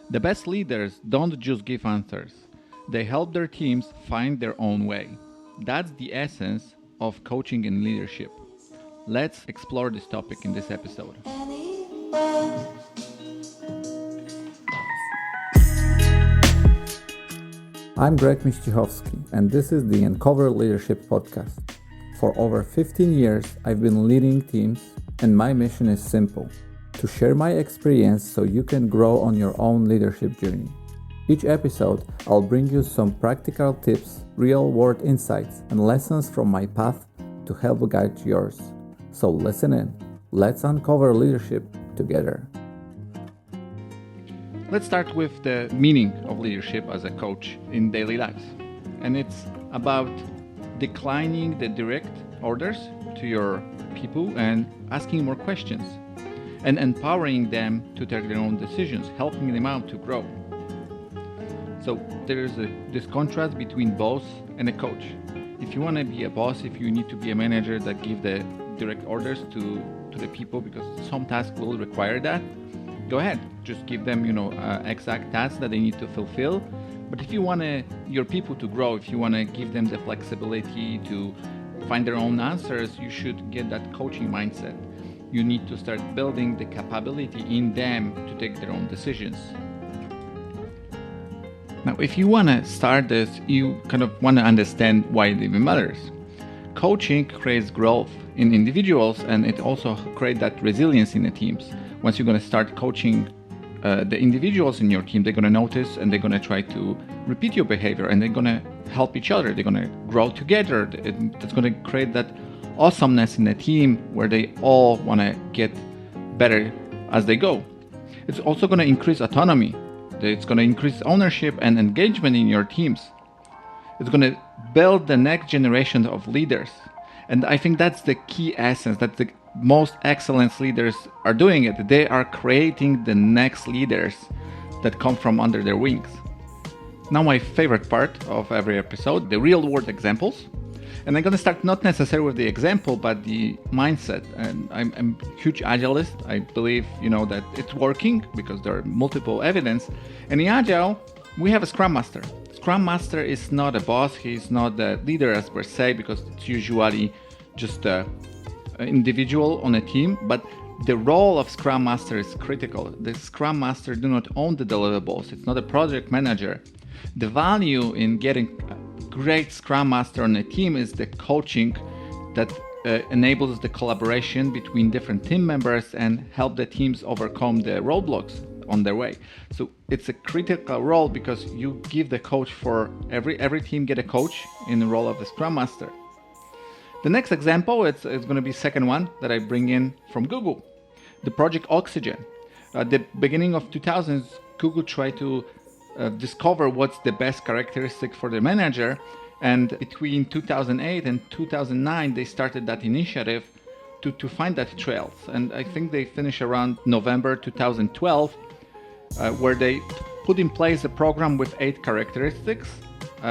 The best leaders don't just give answers, they help their teams find their own way. That's the essence of coaching and leadership. Let's explore this topic in this episode. I'm Greg Miścichowski, and this is the Uncover Leadership Podcast. For over 15 years, I've been leading teams, and my mission is simple: to share my experience so you can grow on your own leadership journey. Each episode, I'll bring you some practical tips, real-world insights, and lessons from my path to help guide yours. So listen in. Let's uncover leadership together. Let's start with the meaning of leadership as a coach in daily lives. And it's about declining the direct orders to your people and asking more questions and empowering them to take their own decisions, helping them out to grow. So there's this contrast between boss and a coach. If you want to be a boss, if you need to be a manager that give the direct orders to the people because some tasks will require that, go ahead, just give them, exact tasks that they need to fulfill. But if you want your people to grow, if you want to give them the flexibility to find their own answers, you should get that coaching mindset. You need to start building the capability in them to take their own decisions. Now, if you want to start this, you kind of want to understand why it even matters. Coaching creates growth in individuals, and it also creates that resilience in the teams. Once you're going to start coaching the individuals in your team, they're going to notice and they're going to try to repeat your behavior, and they're going to help each other. They're going to grow together. That's going to create that awesomeness in the team where they all want to get better as they go. It's also going to increase autonomy. It's going to increase ownership and engagement in your teams. It's going to build the next generation of leaders. And I think that's the key essence, that the most excellent leaders are doing it. They are creating the next leaders that come from under their wings. Now, my favorite part of every episode, the real world examples. And I'm going to start not necessarily with the example, but the mindset. And I'm a huge Agilist. I believe, that it's working because there are multiple evidence. And in Agile, we have a Scrum Master. Scrum Master is not a boss. He's not the leader as per se, because it's usually just an individual on a team. But the role of Scrum Master is critical. The Scrum Master do not own the deliverables. It's not a project manager. The value in getting great Scrum Master on a team is the coaching that enables the collaboration between different team members and help the teams overcome the roadblocks on their way. So it's a critical role because you give the coach for every team get a coach in the role of the Scrum Master. The next example, it's going to be second one that I bring in from Google, the Project Oxygen. At the beginning of 2000s, Google tried to discover what's the best characteristic for the manager, and between 2008 and 2009 they started that initiative to find that trails, and I think they finished around November 2012 where they put in place a program with 8 characteristics,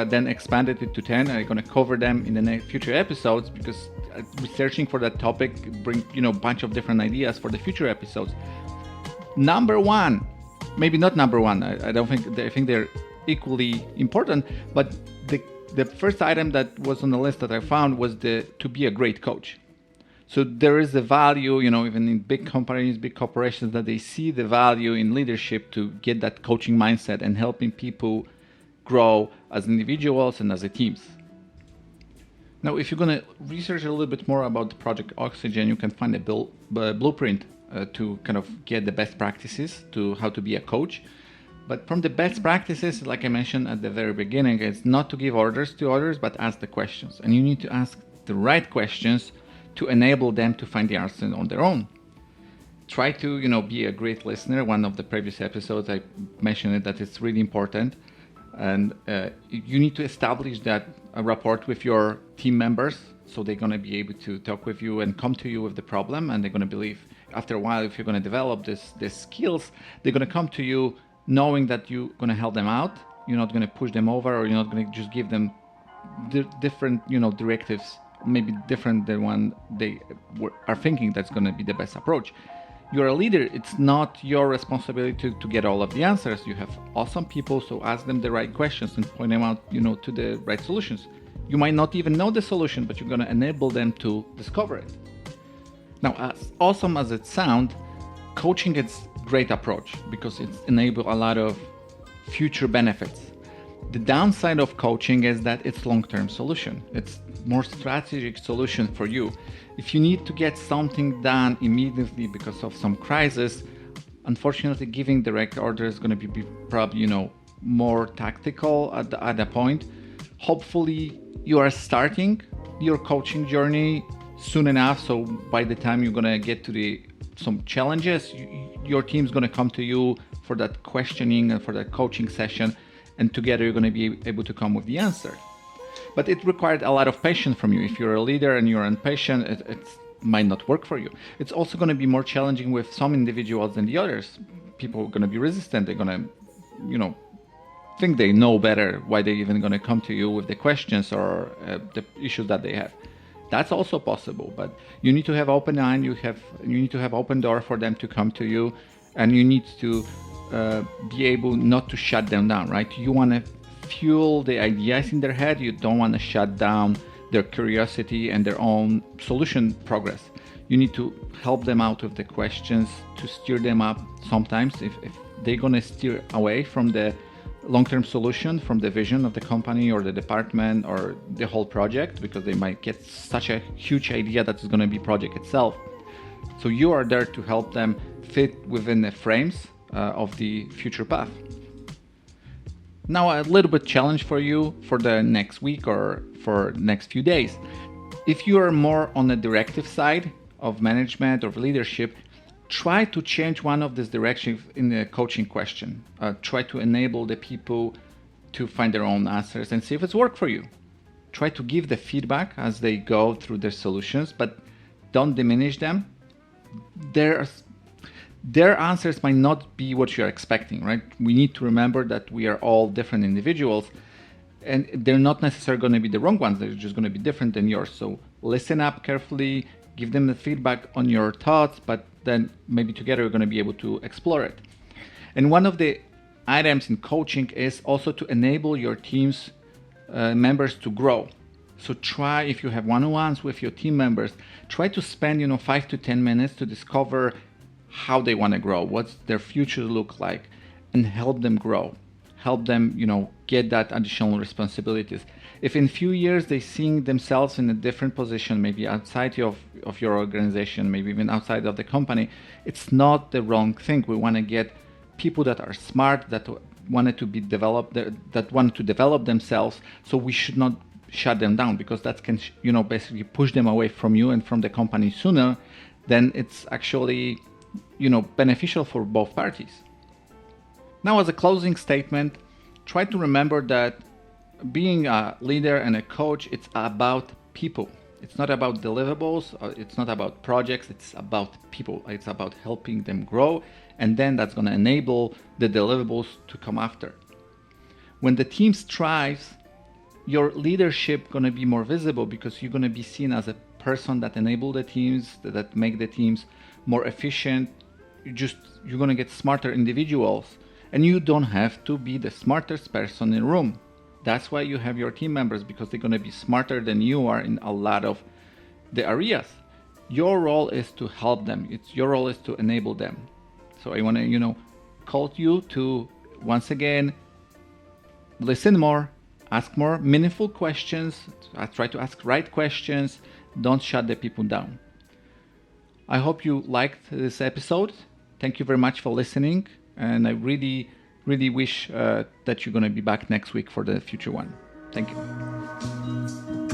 then expanded it to 10. I'm going to cover them in the next future episodes because researching for that topic brings a bunch of different ideas for the future episodes. Number one, maybe not number one. I think they're equally important. But the first item that was on the list that I found was to be a great coach. So there is a value, even in big companies, big corporations, that they see the value in leadership to get that coaching mindset and helping people grow as individuals and as a teams. Now, if you're going to research a little bit more about the Project Oxygen, you can find a blueprint to kind of get the best practices to how to be a coach. But from the best practices, like I mentioned at the very beginning, it's not to give orders to others, but ask the questions. And you need to ask the right questions to enable them to find the answer on their own. Try to, be a great listener. One of the previous episodes, I mentioned that it's really important. And you need to establish that rapport with your team members, so they're going to be able to talk with you and come to you with the problem, and they're going to believe after a while, if you're going to develop these skills, they're going to come to you knowing that you're going to help them out. You're not going to push them over, or you're not going to just give them different directives, maybe different than one they are thinking that's going to be the best approach. you're a leader, it's not your responsibility to get all of the answers. You have awesome people, so ask them the right questions and point them out, to the right solutions. You might not even know the solution, but you're going to enable them to discover it. Now, as awesome as it sounds, coaching is a great approach because it enables a lot of future benefits. The downside of coaching is that it's long-term solution. It's more strategic solution for you. If you need to get something done immediately because of some crisis, unfortunately, giving direct orders is going to be probably, more tactical at the point. Hopefully, you are starting your coaching journey soon enough, so by the time you're going to get to some challenges, your team's going to come to you for that questioning and for that coaching session, and together you're going to be able to come with the answer. But it required a lot of patience from you. If you're a leader and you're impatient, it might not work for you. It's also going to be more challenging with some individuals than the others. People are going to be resistant. They're going to, think they know better, why they're even going to come to you with the questions or the issues that they have. That's also possible, but you need to have open eye. You need to have open door for them to come to you, and you need to be able not to shut them down, right? You want to fuel the ideas in their head. You don't want to shut down their curiosity and their own solution progress. You need to help them out with the questions to steer them up. Sometimes if they're going to steer away from the long-term solution, from the vision of the company or the department or the whole project, because they might get such a huge idea that it's going to be project itself. So you are there to help them fit within the frames of the future path. Now, a little bit challenge for you for the next week or for next few days. If you are more on the directive side of management or leadership, try to change one of these directions in the coaching question. Try to enable the people to find their own answers and see if it's worked for you. Try to give the feedback as they go through their solutions, but don't diminish them. Their answers might not be what you're expecting, right? We need to remember that we are all different individuals, and they're not necessarily going to be the wrong ones. They're just going to be different than yours. So listen up carefully, give them the feedback on your thoughts, but then maybe together you're going to be able to explore it. And one of the items in coaching is also to enable your team's members to grow. So try, if you have one-on-ones with your team members, try to spend 5 to 10 minutes to discover how they want to grow, what's their future look like, and help them grow. Help them, get that additional responsibilities. If in few years they see themselves in a different position, maybe outside of your organization, maybe even outside of the company, it's not the wrong thing. We want to get people that are smart, that wanted to be developed, that want to develop themselves. So we should not shut them down, because that can, basically push them away from you and from the company sooner. Then it's actually, beneficial for both parties. Now, as a closing statement, try to remember that being a leader and a coach, it's about people. It's not about deliverables, it's not about projects, it's about people. It's about helping them grow, and then that's going to enable the deliverables to come after. When the team strives, your leadership going to be more visible, because you're going to be seen as a person that enable the teams, that make the teams more efficient. You're going to get smarter individuals, and you don't have to be the smartest person in the room. That's why you have your team members, because they're going to be smarter than you are in a lot of the areas. Your role is to help them. Your role is to enable them. So I want to, call you to, once again, listen more, ask more meaningful questions, try to ask right questions, don't shut the people down. I hope you liked this episode. Thank you very much for listening, and I really wish that you're going to be back next week for the future one. Thank you.